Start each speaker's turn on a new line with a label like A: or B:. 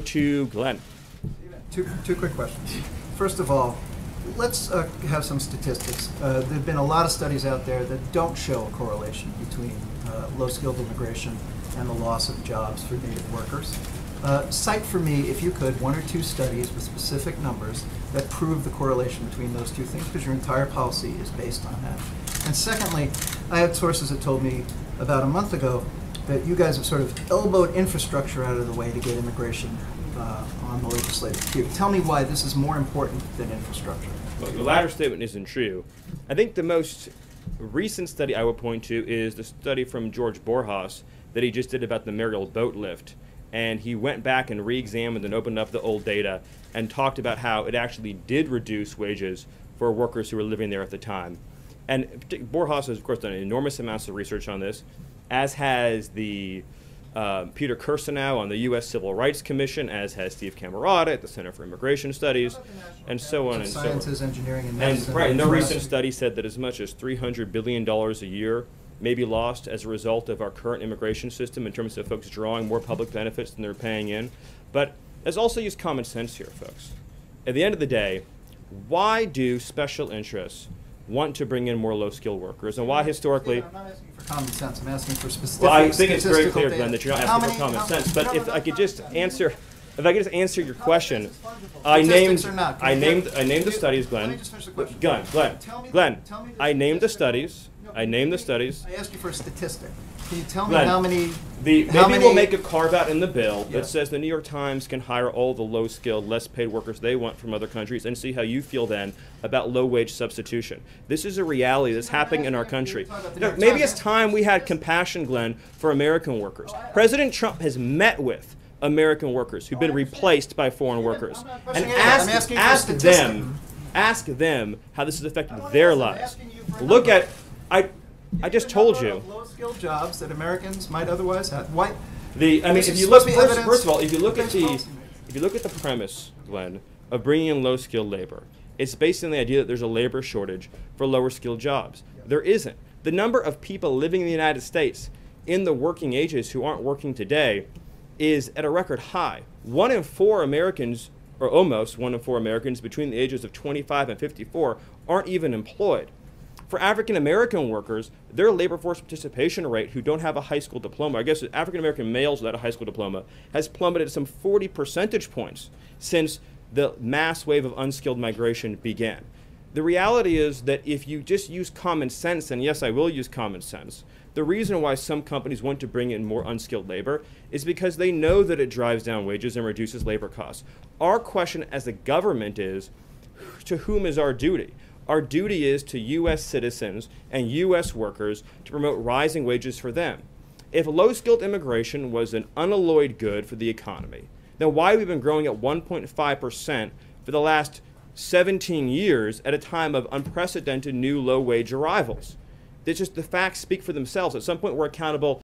A: To Glenn.
B: Two quick questions. First of all, let's have some statistics. There have been a lot of studies out there that don't show a correlation between low-skilled immigration and the loss of jobs for native workers. Cite for me, if you could, one or two studies with specific numbers that prove the correlation between those two things, because your entire policy is based on that. And secondly, I had sources that told me about a month ago that you guys have sort of elbowed infrastructure out of the way to get immigration on the legislative queue. Tell me why this is more important than infrastructure.
A: Well, the latter statement isn't true. I think the most recent study I would point to is the study from George Borjas that he just did about the Mariel boat lift. And he went back and re-examined and opened up the old data and talked about how it actually did reduce wages for workers who were living there at the time. And Borjas has, of course, done enormous amounts of research on this, as has the Peter Kirsanow on the U.S. Civil Rights Commission, as has Steve Camarada at the Center for Immigration Studies, and so on and so on.
B: Sciences, engineering, and medicine.
A: And no recent study said that as much as $300 billion a year may be lost as a result of our current immigration system in terms of folks drawing more public benefits than they're paying in. But let's also use common sense here, folks. At the end of the day, why do special interests want to bring in more low-skilled workers, and why historically...
B: I'm not asking for common sense. I'm asking for specific.
A: Well, I think it's very clear,
B: data.
A: Glenn, that you're not asking for common sense. But if I could just answer, your question, I named the studies, Glenn.
B: Let me just finish the question.
A: Glenn, I named the studies. I
B: asked you for a statistic. Can you tell me
A: Glenn,
B: how many?
A: Maybe we'll make a carve-out in the bill that says the New York Times can hire all the low-skilled, less-paid workers they want from other countries, and see how you feel then about low-wage substitution. This is a reality that's happening in our country. Maybe it's time we had compassion, Glenn, for American workers. President Trump has met with American workers who've been replaced by foreign workers, and ask them how this has affected their lives. Look at I just told you.
B: Low-skilled jobs that Americans might otherwise have. Why?
A: If you look first of all, if you look at the premise, Glenn, of bringing in low-skilled labor, it's based on the idea that there's a labor shortage for lower-skilled jobs. There isn't. The number of people living in the United States in the working ages who aren't working today is at a record high. 1 in 4 Americans, or almost 1 in 4 Americans between the ages of 25 and 54, aren't even employed. For African American workers, their labor force participation rate who don't have a high school diploma, I guess African American males without a high school diploma, has plummeted some 40 percentage points since the mass wave of unskilled migration began. The reality is that if you just use common sense, and yes, I will use common sense, the reason why some companies want to bring in more unskilled labor is because they know that it drives down wages and reduces labor costs. Our question as a government is, to whom is our duty? Our duty is to U.S. citizens and U.S. workers to promote rising wages for them. If low-skilled immigration was an unalloyed good for the economy, then why have we been growing at 1.5% for the last 17 years at a time of unprecedented new low-wage arrivals? It's just the facts speak for themselves. At some point, we're accountable